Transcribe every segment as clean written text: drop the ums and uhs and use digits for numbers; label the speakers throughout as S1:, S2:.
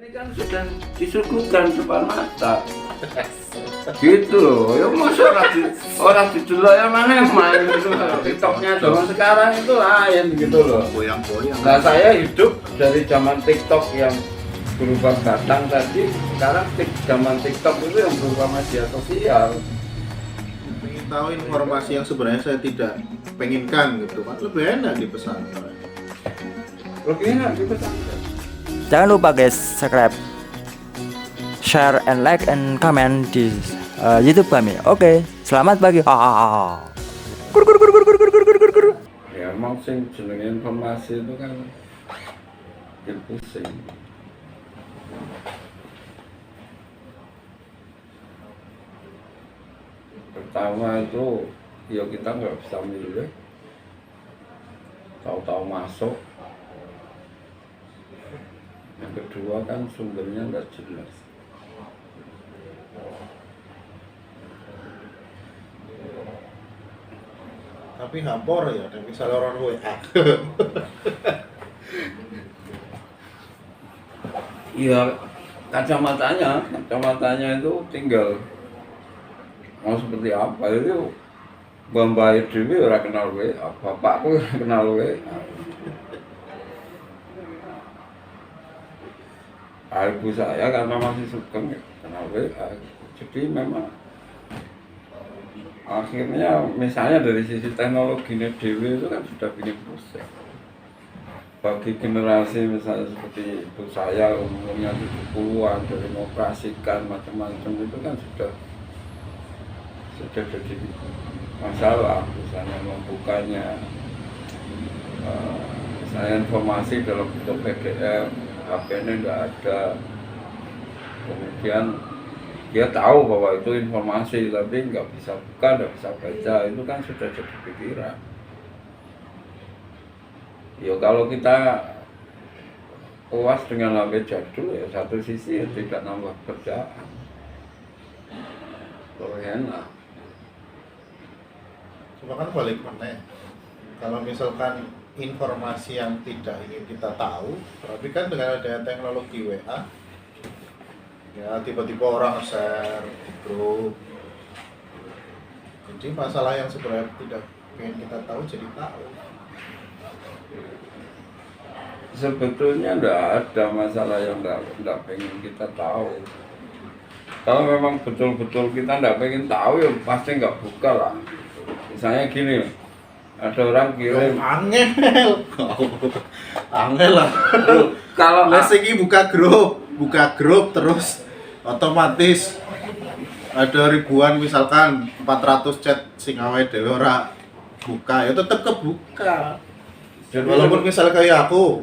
S1: Ini kan sudah disuguhkan depan mata. Gitu loh, ya masa orang didelok ya mana main gitu. TikToknya zaman sekarang itu lain gitu loh.
S2: Goyang-goyang.
S1: Nah saya hidup dari zaman TikTok yang berupa batang tadi, sekarang zaman TikTok itu yang berupa media sosial.
S2: Ingin tahu informasi yang sebenarnya saya tidak penginkan gitu kan, lebih enak di pesantren.
S1: Lebih enak di pesantren.
S3: Jangan lupa guys, subscribe, share, and like, and comment di YouTube kami. Oke, selamat pagi.
S1: Ya emang sing jenenge informasi itu kan bikin pusing. Pertama itu ya kita nggak bisa milih, tahu-tahu masuk. Yang kedua kan sumbernya nggak jelas.
S2: Tapi hapor ya, dan misalnya orang WA.
S1: Iya, kacamatanya itu tinggal mau seperti apa itu. Mbak Dewi ora kenal WA, bapakku ora kenal WA. Ibu saya karena masih sugeng kenal WA. Jadi memang akhirnya misalnya dari sisi teknologinya Dewi itu kan sudah bikin pusing. Bagi generasi misalnya seperti ibu saya umurnya 70-an dari mengoperasikan macam-macam itu kan sudah jadi masalah. Misalnya membukanya, misalnya informasi dalam bentuk PDF, HP-nya nggak ada, kemudian dia tahu bahwa itu informasi tapi nggak bisa buka, nggak bisa baca, itu kan sudah jadi pikiran. Ya kalau kita puas dengan HP jadul ya satu sisi ya tidak nambah kerjaan, enak.
S2: Cuma kan balik mana? Kalau misalkan informasi yang tidak ingin kita tahu, tapi kan dengan adanya teknologi WA, ya tiba-tiba orang share di grup. Jadi masalah yang sebenarnya tidak ingin kita tahu jadi tahu.
S1: Sebetulnya enggak ada masalah yang enggak pengen kita tahu. Kalau memang betul-betul kita enggak pengen tahu ya pasti enggak buka lah. Misalnya gini, ada orang kirim
S2: angel lah.
S1: Kalau
S2: Lesegi buka grup terus otomatis ada ribuan misalkan 400 chat sing awake dhewe ora buka ya tetep kebuka. Dan walaupun misalnya kayak aku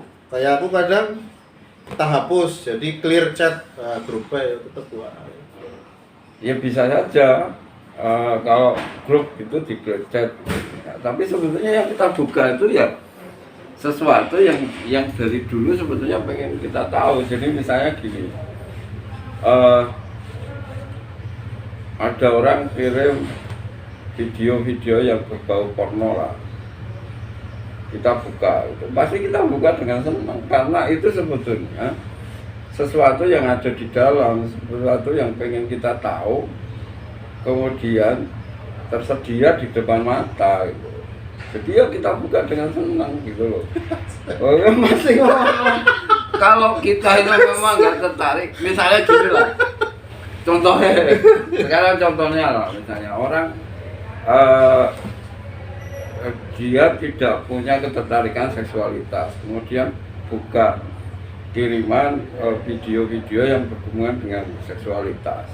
S2: kadang kita hapus jadi clear chat grupnya ya tetep buka.
S1: ya bisa saja kalau grup itu di clear chat. Ya, tapi sebetulnya yang kita buka itu ya sesuatu yang dari dulu sebetulnya pengen kita tahu. Jadi misalnya gini, ada orang kirim video-video yang berbau porno lah, kita buka itu pasti kita buka dengan senang karena itu sebetulnya sesuatu yang ada di dalam, sesuatu yang pengen kita tahu, kemudian tersedia di depan mata gitu. Jadi ya kita buka dengan senang gitu loh. Oh ya masih kalau kita itu memang nggak tertarik, misalnya gini lah. Contohnya, sekarang contohnya lah, misalnya orang dia tidak punya ketertarikan seksualitas, kemudian buka kiriman video-video yang berhubungan dengan seksualitas,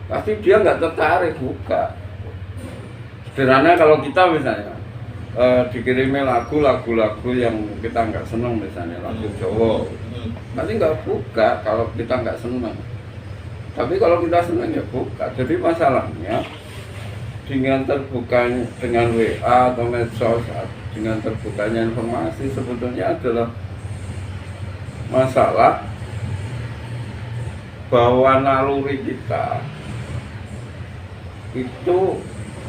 S1: pasti dia nggak tertarik buka. Sederhana kalau kita misalnya dikirimi lagu-lagu yang kita nggak seneng, misalnya lagu Jawa, pasti nggak buka kalau kita nggak seneng. Tapi kalau kita seneng ya buka. Jadi masalahnya dengan terbukanya dengan WA atau medsos, dengan terbukanya informasi sebetulnya adalah masalah bahwa naluri kita itu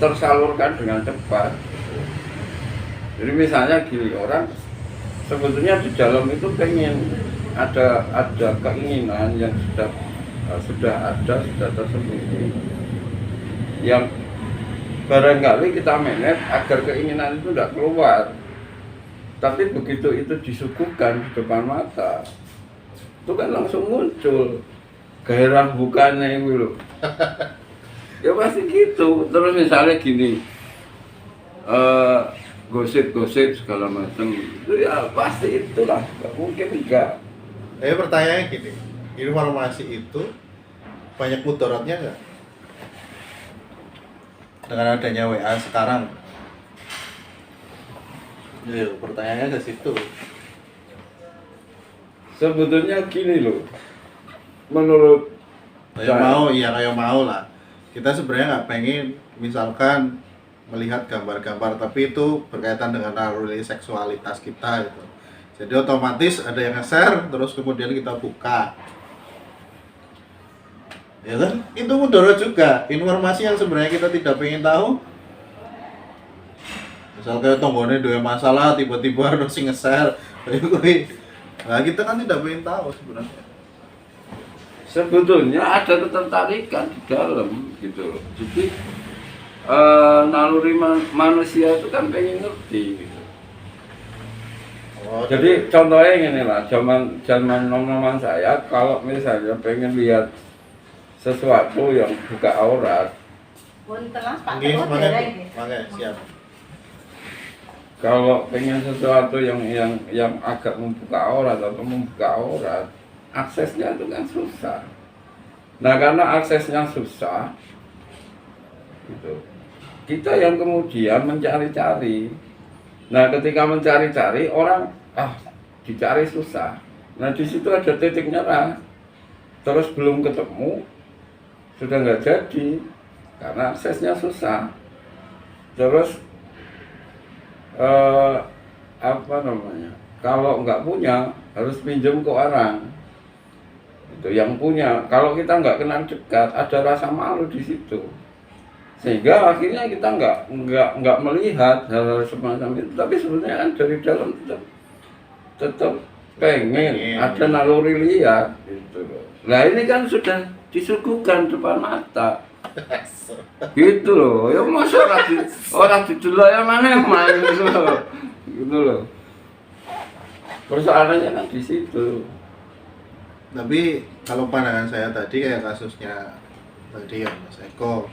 S1: tersalurkan dengan cepat. Jadi misalnya gini, orang sebetulnya di dalam itu pengen ada keinginan yang sudah tersembunyi yang barangkali kita manage agar keinginan itu tidak keluar. Tapi begitu itu disuguhkan di depan mata, itu kan langsung muncul gairah bukannya itu loh. Ya pasti gitu. Terus misalnya gini, gosip-gosip segala macam itu ya pasti itulah, nggak mungkin enggak.
S2: Pertanyaannya gini, informasi itu banyak mudaratnya nggak? Dengan adanya WA sekarang? Ya, pertanyaannya ke situ.
S1: Sebetulnya gini loh, menurut
S2: Kayak mau lah. Kita sebenarnya nggak pengen misalkan melihat gambar-gambar, tapi itu berkaitan dengan naluri seksualitas kita gitu. Jadi otomatis ada yang nge-share, terus kemudian kita buka. Ya kan? Itu mudarat juga. Informasi yang sebenarnya kita tidak pengen tahu. Misal kayak tonggone dua masalah, tiba-tiba ada sing nge-share. Nah, kita kan tidak pengen tahu sebenarnya.
S1: sebetulnya ada ketertarikan di dalam gitu loh. Jadi naluri manusia itu kan pengen ngerti gitu. Jadi contohnya gini lah, zaman nom-noman saya kalau misalnya pengen lihat sesuatu yang buka aurat,
S2: Makanya siap.
S1: kalau pengen sesuatu yang agak membuka aurat atau membuka aurat, aksesnya itu kan susah. Nah karena aksesnya susah, gitu, kita yang kemudian mencari-cari. Nah ketika mencari-cari orang dicari susah. Nah di situ ada titik nyerah. Terus belum ketemu, sudah nggak jadi karena aksesnya susah. Terus kalau nggak punya harus pinjam ke orang itu yang punya. Kalau kita nggak kenal dekat, ada rasa malu di situ, sehingga akhirnya kita nggak melihat hal-hal semacam itu. Tapi sebenarnya kan dari dalam tetap pengen ada naluri liar gitu. Nah ini kan sudah disuguhkan depan mata gitu loh. Ya masa orang didelok ya mana gitu loh. Persoalannya kan di situ.
S2: Tapi kalau pandangan saya tadi kayak kasusnya tadi ya Mas Eko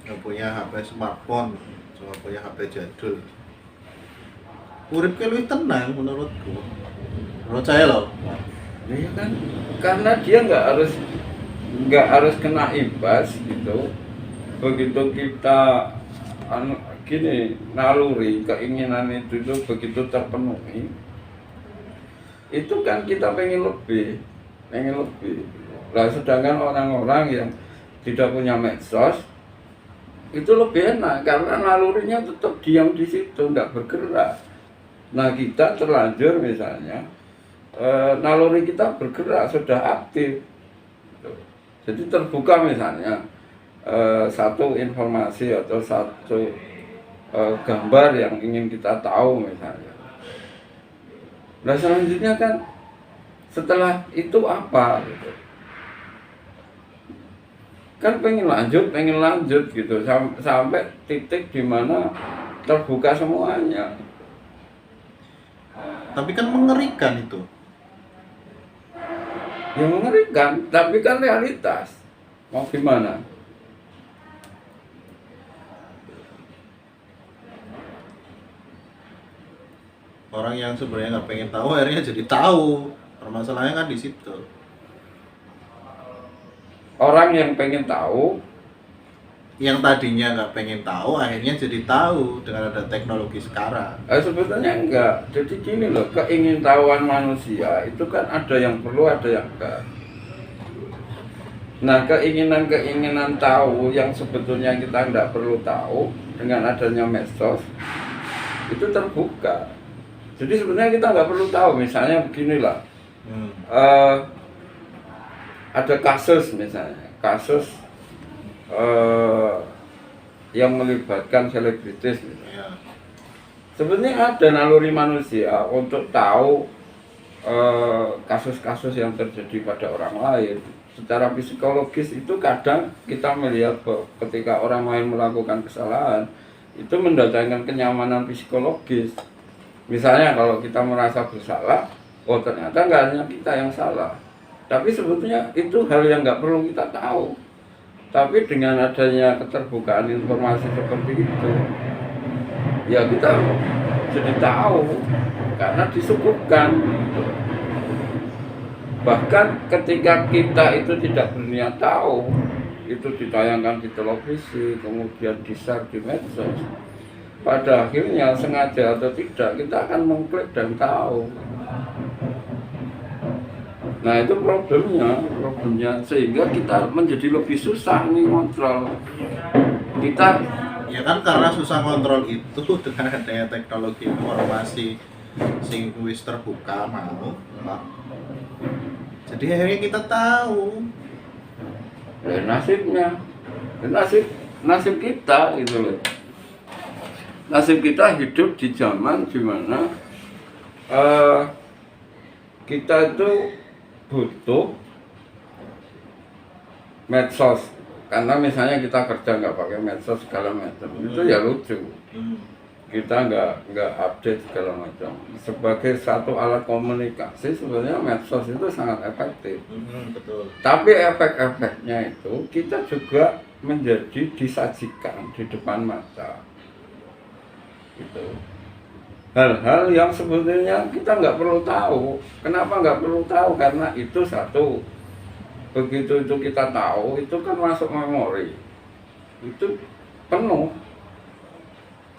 S2: yang punya HP smartphone sama punya HP jadul, uripnya lebih tenang menurutku. Menurut saya loh.
S1: Ya kan karena dia nggak harus kena imbas gitu. Begitu kita gini, naluri keinginan itu begitu terpenuhi, itu kan kita pengen lebih. Nah sedangkan orang-orang yang tidak punya medsos itu lebih enak karena nalurinya tetap diam di situ, nggak bergerak. Nah kita terlanjur misalnya naluri kita bergerak, sudah aktif. Jadi terbuka misalnya satu informasi atau satu gambar yang ingin kita tahu misalnya. Nah selanjutnya kan setelah itu apa gitu. Kan pengen lanjut gitu sampai titik di mana terbuka semuanya.
S2: Tapi kan mengerikan itu.
S1: Ya mengerikan, tapi kan realitas. Mau gimana?
S2: Orang yang sebenarnya nggak pengen tahu akhirnya jadi tahu. Permasalahannya kan di situ.
S1: Orang yang pengen tahu,
S2: Yang tadinya nggak pengen tahu akhirnya jadi tahu dengan ada teknologi sekarang.
S1: sebetulnya enggak. Jadi gini loh, keingintahuan manusia itu kan ada yang perlu, ada yang enggak. Nah keinginan tahu yang sebetulnya kita enggak perlu tahu dengan adanya medsos itu terbuka. Jadi sebenarnya kita nggak perlu tahu. Misalnya beginilah, ada kasus misalnya, yang melibatkan selebritis misalnya. Sebenarnya ada naluri manusia untuk tahu kasus-kasus yang terjadi pada orang lain. Secara psikologis itu kadang kita melihat bahwa ketika orang lain melakukan kesalahan itu mendatangkan kenyamanan psikologis. Misalnya kalau kita merasa bersalah, oh ternyata nggak hanya kita yang salah, tapi sebetulnya itu hal yang nggak perlu kita tahu. Tapi dengan adanya keterbukaan informasi seperti itu, ya kita jadi tahu karena disuguhkan. Bahkan ketika kita itu tidak berniat tahu, itu ditayangkan di televisi, kemudian di-share di medsos, pada akhirnya sengaja atau tidak kita akan mengklik dan tahu. Nah itu problemnya sehingga kita menjadi lebih susah nih kontrol. Kita
S2: Ya kan karena susah kontrol itu dengan adanya teknologi informasi sing wis terbuka mau. Pak. Jadi akhirnya kita tahu.
S1: nasibnya, nasib kita gitu loh. Nasib kita hidup di zaman dimana kita itu butuh medsos, karena misalnya kita kerja nggak pakai medsos segala macam, itu ya lucu. Kita nggak update segala macam. Sebagai satu alat komunikasi sebenarnya medsos itu sangat efektif.
S2: Betul.
S1: Tapi efek-efeknya itu kita juga menjadi disajikan di depan mata. Gitu. Hal-hal yang sebetulnya kita nggak perlu tahu. Kenapa nggak perlu tahu? Karena itu satu, begitu itu kita tahu, itu kan masuk memori, itu penuh.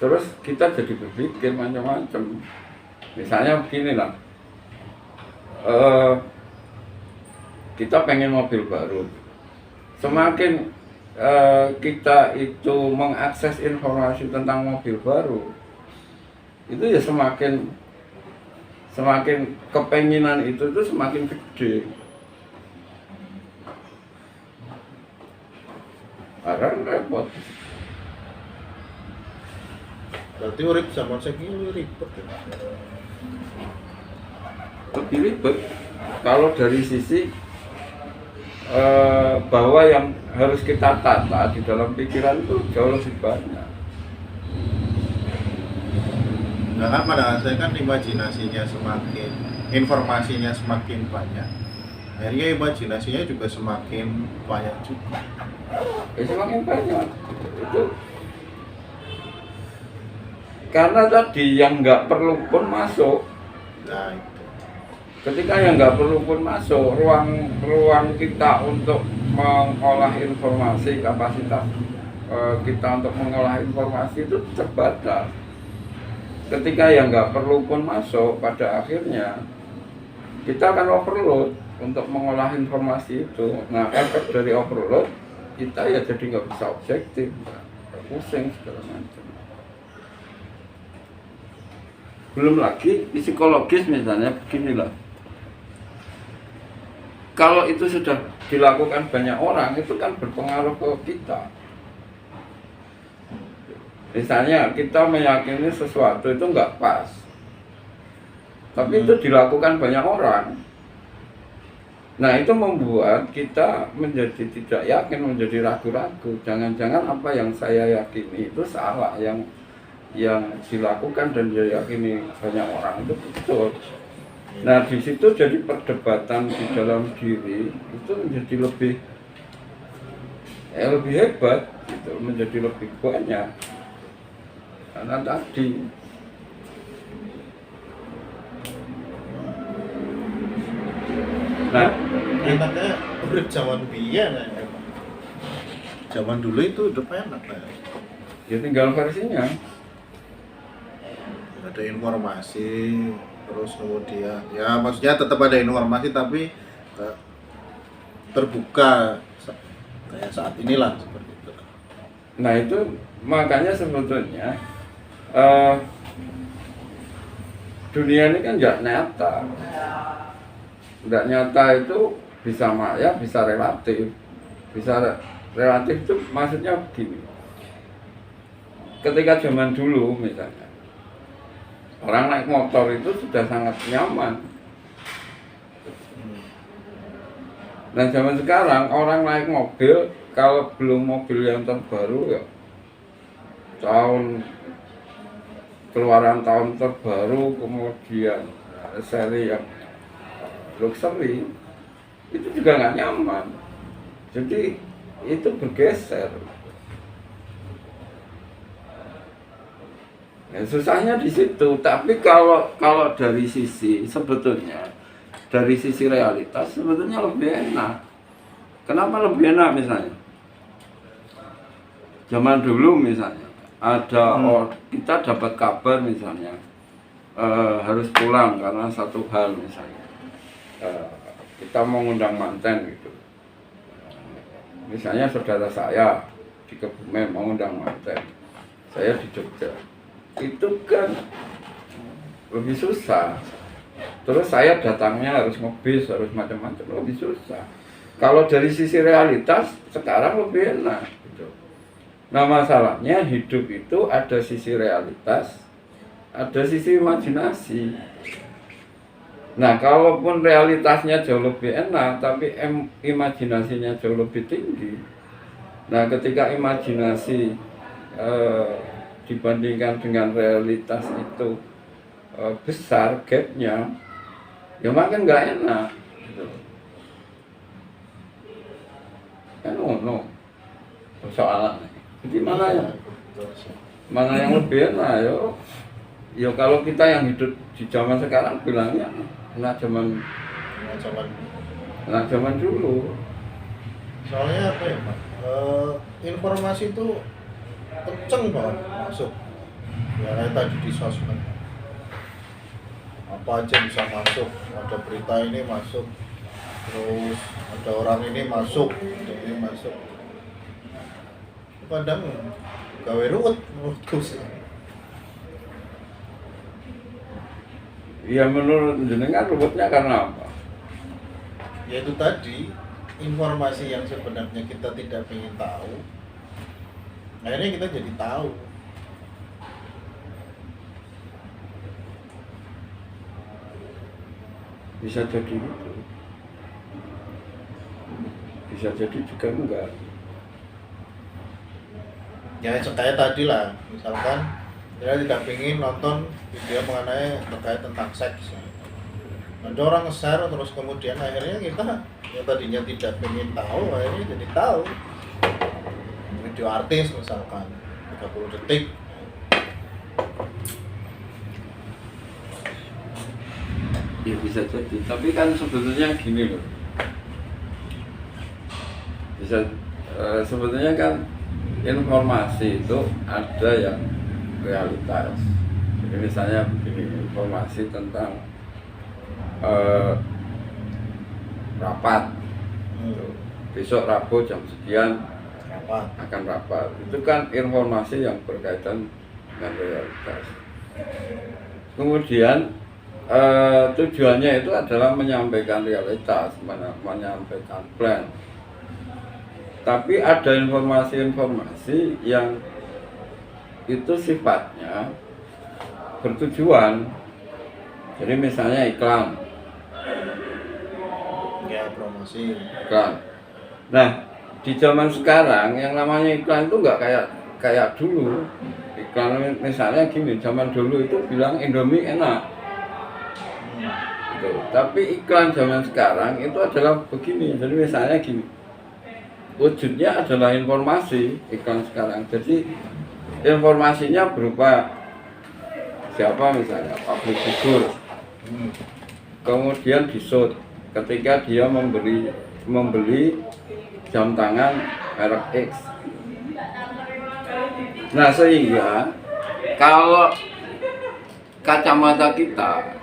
S1: Terus kita jadi berpikir macam-macam. Misalnya begini lah, kita pengen mobil baru. Semakin kita itu mengakses informasi tentang mobil baru, itu ya semakin kepenginan itu semakin gede. Karena repot.
S2: Berarti urip zaman saiki ribet ya.
S1: Lebih ribet kalau dari sisi bahwa yang harus kita tata di dalam pikiran itu jauh lebih banyak.
S2: Nah kan pada saya kan imajinasinya semakin, informasinya semakin banyak, akhirnya imajinasinya juga semakin banyak juga.
S1: Semakin banyak itu karena tadi yang nggak perlu pun masuk.
S2: Nah itu.
S1: Ketika yang nggak perlu pun masuk, ruang kita untuk mengolah informasi, kapasitas kita untuk mengolah informasi itu terbatas. Ketika yang nggak perlu pun masuk, pada akhirnya kita akan overload untuk mengolah informasi itu. Nah, efek dari overload kita ya jadi nggak bisa objektif, pusing segala macam. Belum lagi psikologis misalnya beginilah. Kalau itu sudah dilakukan banyak orang, itu kan berpengaruh ke kita. Misalnya kita meyakini sesuatu itu nggak pas, tapi itu dilakukan banyak orang. Nah itu membuat kita menjadi tidak yakin, menjadi ragu-ragu. Jangan-jangan apa yang saya yakini itu salah, yang dilakukan dan diyakini banyak orang itu betul. Nah di situ jadi perdebatan di dalam diri itu menjadi lebih hebat, gitu, menjadi lebih banyak. Karena tadi nah
S2: Enaknya urip zaman biyen ya. Zaman dulu itu udah enak ya.
S1: ya tinggal versinya.
S2: Ada informasi, terus kemudian ya maksudnya tetap ada informasi tapi terbuka kayak saat inilah seperti itu.
S1: Nah itu makanya sebetulnya dunia ini kan nggak nyata. Nggak nyata itu bisa maya, bisa relatif. Bisa relatif itu maksudnya begini. Ketika zaman dulu misalnya, orang naik motor itu sudah sangat nyaman. Nah zaman sekarang orang naik mobil, kalau belum mobil yang terbaru ya tahun keluaran tahun terbaru, kemudian seri yang luxury, itu juga nggak nyaman. Jadi itu bergeser. Ya, susahnya di situ. Tapi kalau dari sisi sebetulnya, dari sisi realitas sebetulnya lebih enak. Kenapa lebih enak misalnya? Zaman dulu misalnya ada kita dapat kabar misalnya harus pulang karena satu hal misalnya kita mau ngundang manten gitu. Misalnya saudara saya di Kebumen mau ngundang manten, saya di Jogja. Itu kan lebih susah. Terus saya datangnya harus ngebis, harus macam-macam, lebih susah. Kalau dari sisi realitas sekarang lebih enak gitu. Nah masalahnya hidup itu ada sisi realitas, ada sisi imajinasi. Nah kalaupun realitasnya jauh lebih enak, tapi imajinasinya jauh lebih tinggi. Nah ketika imajinasi dibandingkan dengan realitas itu besar gapnya, ya makin nggak enak gitu. Kan no soalannya. Jadi mana yang lebih enak yo kalau kita yang hidup di zaman sekarang bilangnya enak zaman dulu.
S2: Soalnya apa ya Pak? Informasi itu kenceng banget masuk. Ya kayak tadi di sosmed. Apa aja bisa masuk. Ada berita ini masuk. Terus ada orang ini masuk, ada ini masuk. Kadang gawe ruwet menurutku sih.
S1: Ya menurut jenengan ruwetnya karena apa?
S2: Ya itu tadi informasi yang sebenarnya kita tidak ingin tahu, akhirnya kita jadi tahu.
S1: Bisa jadi gitu. Bisa jadi juga enggak.
S2: Ya kayak tadi lah, misalkan kita tidak ingin nonton video mengenai terkait tentang seks. Ada orang nge-share terus kemudian akhirnya kita yang tadinya tidak ingin tahu akhirnya jadi tahu. Video artis misalkan 30 detik.
S1: Ya bisa jadi, tapi kan sebetulnya gini loh. Bisa sebetulnya kan informasi itu ada yang realitas. Jadi misalnya begini, informasi tentang rapat. Besok Rabu jam sekian akan rapat. Itu kan informasi yang berkaitan dengan realitas. Kemudian tujuannya itu adalah menyampaikan realitas, menyampaikan plan. Tapi ada informasi-informasi yang itu sifatnya bertujuan. Jadi misalnya iklan.
S2: Ya, promosi.
S1: Iklan. Nah, di zaman sekarang yang namanya iklan itu nggak kayak dulu. Iklan misalnya gini, zaman dulu itu bilang Indomie enak. Gitu. Tapi iklan zaman sekarang itu adalah begini. Jadi misalnya gini. Wujudnya adalah informasi iklan sekarang. Jadi informasinya berupa siapa misalnya public figure, kemudian di-shoot ketika dia membeli jam tangan merek X. Nah sehingga kalau kacamata kita,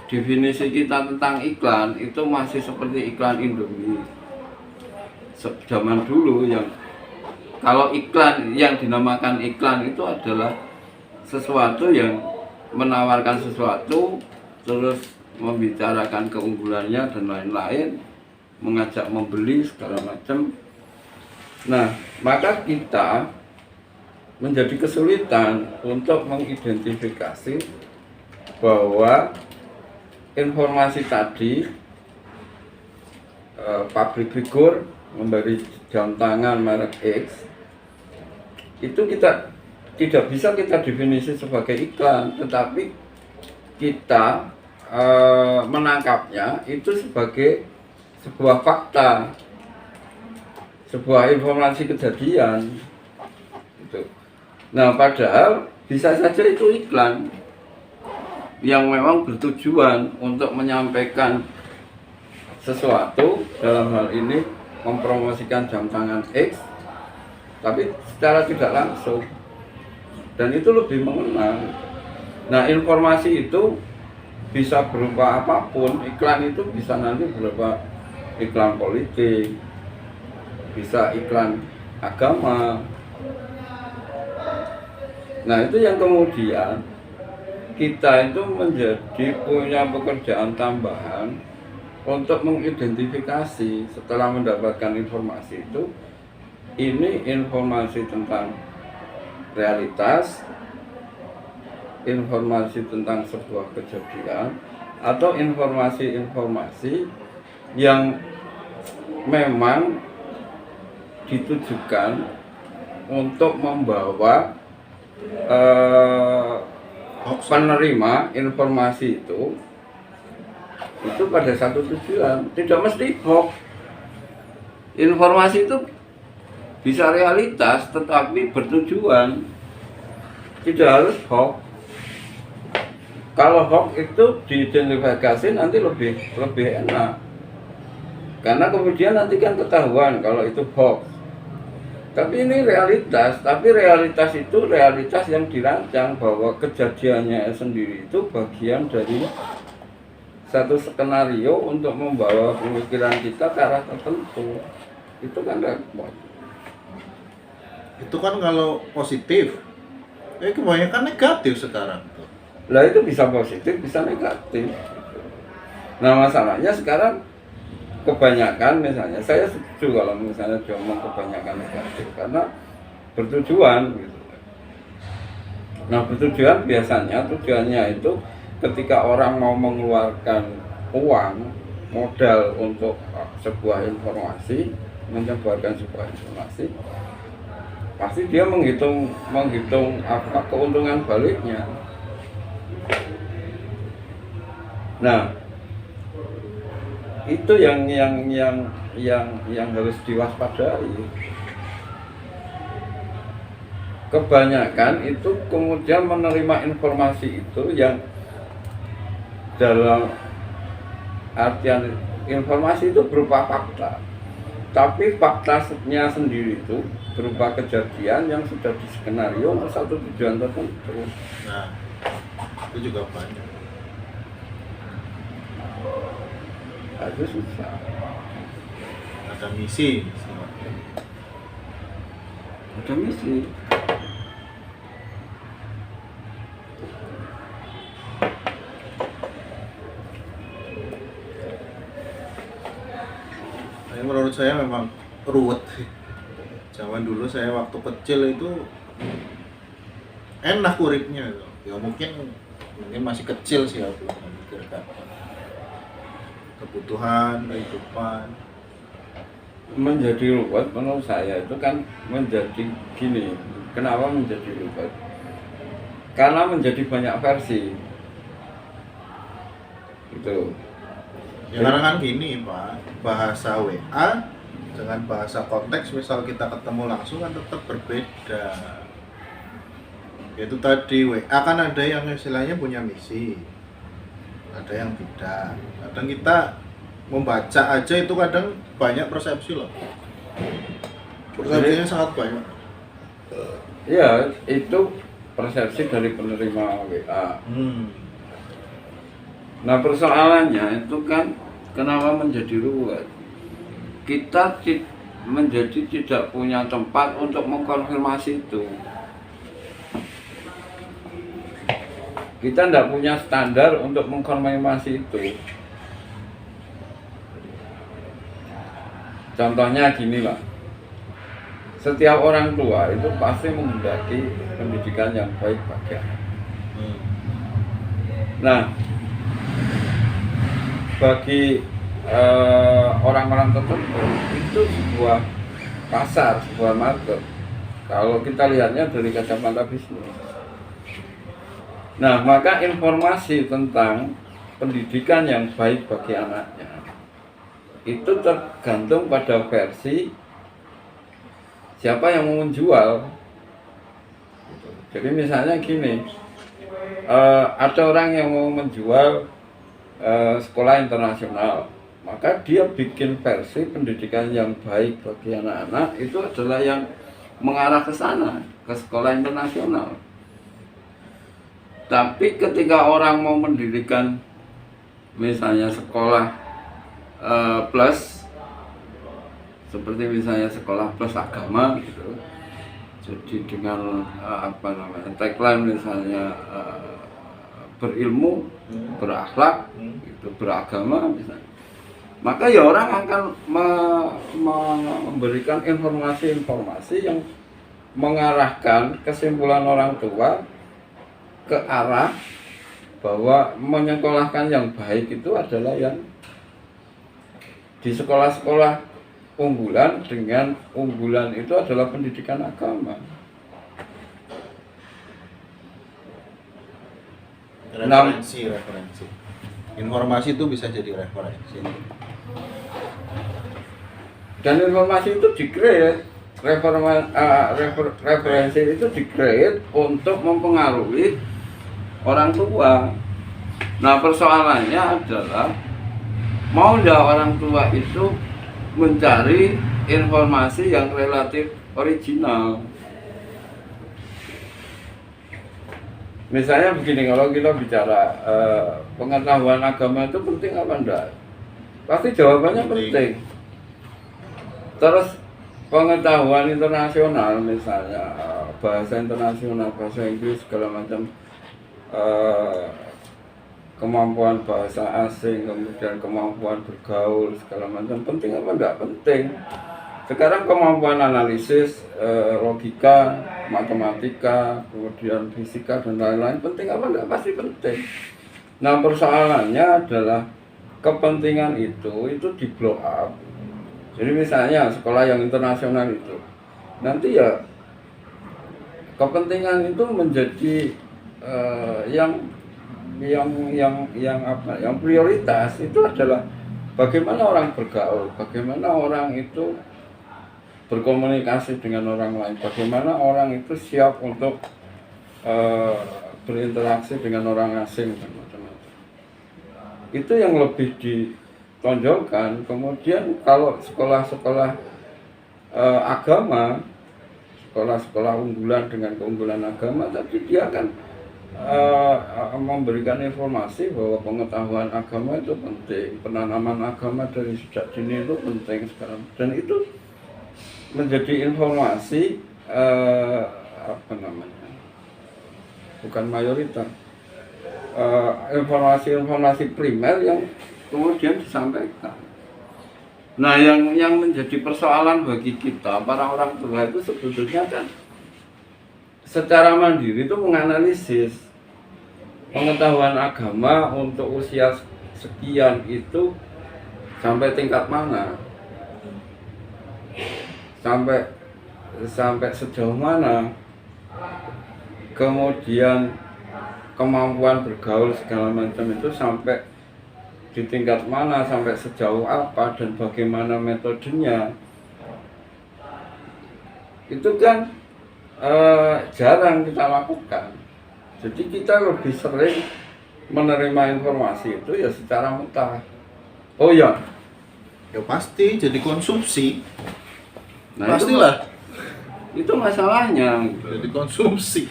S1: definisi kita tentang iklan itu masih seperti iklan Indomie zaman dulu, yang kalau iklan yang dinamakan iklan itu adalah sesuatu yang menawarkan sesuatu terus membicarakan keunggulannya dan lain-lain, mengajak membeli segala macam. Nah, maka kita menjadi kesulitan untuk mengidentifikasi bahwa informasi tadi public figure memberi jam tangan merek X, itu kita tidak bisa kita definisi sebagai iklan, tetapi kita menangkapnya itu sebagai sebuah fakta, sebuah informasi kejadian gitu. Nah, padahal bisa saja itu iklan yang memang bertujuan untuk menyampaikan sesuatu, dalam hal ini mempromosikan jam tangan X, tapi secara tidak langsung, dan itu lebih mengenal. Nah, informasi itu bisa berupa apapun. Iklan itu bisa nanti berupa iklan politik, bisa iklan agama. Nah, itu yang kemudian kita itu menjadi punya pekerjaan tambahan untuk mengidentifikasi setelah mendapatkan informasi itu, ini informasi tentang realitas, informasi tentang sebuah kejadian, atau informasi-informasi yang memang ditujukan untuk membawa penerima informasi itu pada satu tujuan. Tidak mesti hoax. Informasi itu bisa realitas tetapi bertujuan, tidak harus hoax. Kalau hoax itu diidentifikasi nanti lebih enak, karena kemudian nanti kan ketahuan kalau itu hoax. Tapi ini realitas, tapi realitas itu realitas yang dirancang, bahwa kejadiannya sendiri itu bagian dari satu skenario untuk membawa pemikiran kita ke arah tertentu. Itu kan repot.
S2: Itu kan kalau positif, kebanyakan negatif sekarang tuh.
S1: Lah itu bisa positif, bisa negatif. Nah, masalahnya sekarang kebanyakan, misalnya saya setuju kalau misalnya diomong kebanyakan negatif, karena bertujuan gitu. Nah, bertujuan biasanya tujuannya itu ketika orang mau mengeluarkan uang modal untuk sebuah informasi, menyebarkan sebuah informasi, pasti dia menghitung apa keuntungan baliknya. Nah, itu yang harus diwaspadai. Kebanyakan itu kemudian menerima informasi itu yang dalam artian informasi itu berupa fakta, tapi faktanya sendiri itu berupa kejadian yang sudah diskenario untuk satu tujuan tertentu.
S2: Nah, itu juga banyak.
S1: Itu susah.
S2: Ada misi.
S1: Ada misi.
S2: Menurut saya memang ruwet. Zaman dulu saya waktu kecil itu enak uripnya. Ya mungkin masih kecil sih aku memikirkan kebutuhan kehidupan.
S1: Menjadi ruwet menurut saya itu kan menjadi gini. Kenapa menjadi ruwet? Karena menjadi banyak versi. Gitu.
S2: Ya karena kan gini Pak, bahasa WA dengan bahasa konteks misal kita ketemu langsung kan tetap berbeda. Yaitu tadi WA kan ada yang istilahnya punya misi, ada yang tidak. Kadang kita membaca aja itu kadang banyak persepsi loh. Persepsinya sangat banyak.
S1: Ya, itu persepsi dari penerima WA. Nah, persoalannya itu kan kenapa menjadi ruwet? Kita menjadi tidak punya tempat untuk mengkonfirmasi itu. Kita tidak punya standar untuk mengkonfirmasi itu. Contohnya gini lah, setiap orang tua itu pasti menghendaki pendidikan yang baik bagi anak. Nah, bagi orang-orang tertentu itu sebuah pasar, sebuah market. Kalau kita lihatnya dari kacamata bisnis. Nah, maka informasi tentang pendidikan yang baik bagi anaknya itu tergantung pada versi siapa yang mau menjual. Jadi misalnya gini, ada orang yang mau menjual sekolah internasional, maka dia bikin versi pendidikan yang baik bagi anak-anak itu adalah yang mengarah ke sana, ke sekolah internasional. Tapi ketika orang mau mendirikan misalnya sekolah plus, seperti misalnya sekolah plus agama gitu, jadi dengan tagline misalnya berilmu, berakhlak, gitu, beragama misalnya, maka ya orang akan memberikan informasi-informasi yang mengarahkan kesimpulan orang tua ke arah bahwa menyekolahkan yang baik itu adalah yang di sekolah-sekolah unggulan, dengan unggulan itu adalah pendidikan agama.
S2: Referensi. Informasi itu bisa jadi referensi.
S1: Dan informasi itu di-create, referensi itu di-create untuk mempengaruhi orang tua. Nah, persoalannya adalah mau nggak orang tua itu mencari informasi yang relatif original. Misalnya begini, kalau kita bicara pengetahuan agama itu penting apa enggak? Pasti jawabannya penting. Terus pengetahuan internasional, misalnya bahasa internasional, bahasa Inggris segala macam, kemampuan bahasa asing, kemudian kemampuan bergaul segala macam, penting apa enggak? Penting. Sekarang kemampuan analisis, logika, matematika, kemudian fisika dan lain-lain, penting apa enggak? Pasti penting. Nah, persoalannya adalah kepentingan itu di blow up. Jadi misalnya sekolah yang internasional itu, nanti ya kepentingan itu menjadi yang prioritas itu adalah bagaimana orang bergaul, bagaimana orang itu berkomunikasi dengan orang lain, bagaimana orang itu siap untuk berinteraksi dengan orang asing dan macam-macam. Itu yang lebih ditonjolkan. Kemudian kalau sekolah-sekolah agama, sekolah-sekolah unggulan dengan keunggulan agama, tapi dia akan memberikan informasi bahwa pengetahuan agama itu penting, penanaman agama dari sejak dini itu penting sekarang, dan itu menjadi informasi bukan mayoritas, informasi primer yang kemudian disampaikan. Nah, yang menjadi persoalan bagi kita para orang tua itu sebetulnya kan secara mandiri itu menganalisis pengetahuan agama untuk usia sekian itu sampai tingkat mana, sampai sejauh mana, kemudian kemampuan bergaul segala macam itu sampai di tingkat mana, sampai sejauh apa, dan bagaimana metodenya. Itu kan jarang kita lakukan. Jadi kita lebih sering menerima informasi itu ya secara mentah. Oh ya,
S2: Ya pasti jadi konsumsi.
S1: nah
S2: Pastilah.
S1: Itu masalahnya.
S2: Jadi konsumsi.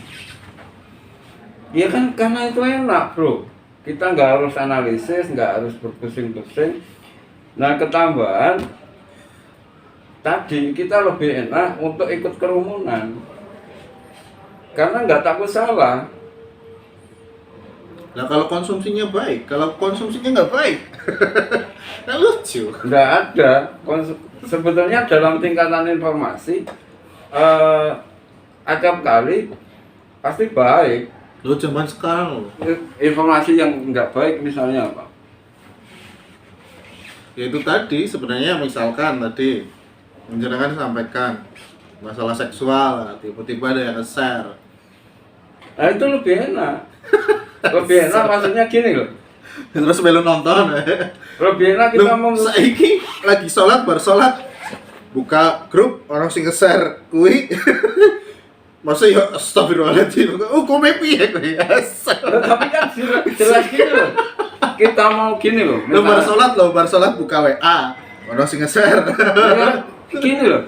S1: Ya kan karena itu enak, bro. Kita nggak harus analisis, nggak harus berpusing-pusing. Nah, ketambahan tadi kita lebih enak untuk ikut kerumunan. Karena nggak takut salah.
S2: Nah kalau konsumsinya baik, kalau konsumsinya nggak baik, nah lucu.
S1: Nggak ada. Sebetulnya dalam tingkatan informasi, acap kali pasti baik.
S2: Lo zaman sekarang lo.
S1: Informasi yang nggak baik misalnya apa?
S2: Ya itu tadi sebenarnya misalkan tadi menjenengan sampaikan masalah seksual, tiba-tiba ada yang nge-share.
S1: Nah itu lebih enak. Lebih enak maksudnya gini loh.
S2: Terus melu nonton.
S1: Lebih enak kita
S2: Loh,
S1: mau
S2: saiki lagi sholat bar sholat buka grup orang sing nge-share kuwi. Masa ya astagfirullahaladzim. Oh, kok piye kuwi?
S1: Loh, tapi kan jelas gini loh. Kita mau gini loh.
S2: Lo bar sholat buka WA. Orang sing nge-share.
S1: Gini loh.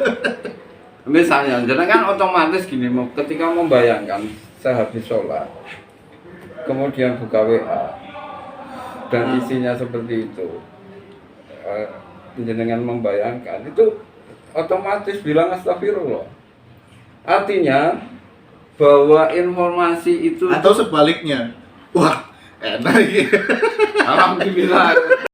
S1: Misalnya, kan otomatis gini, ketika membayangkan sehabis sholat, kemudian buka WA dan isinya seperti itu, jenengan membayangkan itu otomatis bilang astagfirullah. Artinya bahwa informasi itu
S2: Atau sebaliknya. Wah, enak iki.
S1: alhamdulillah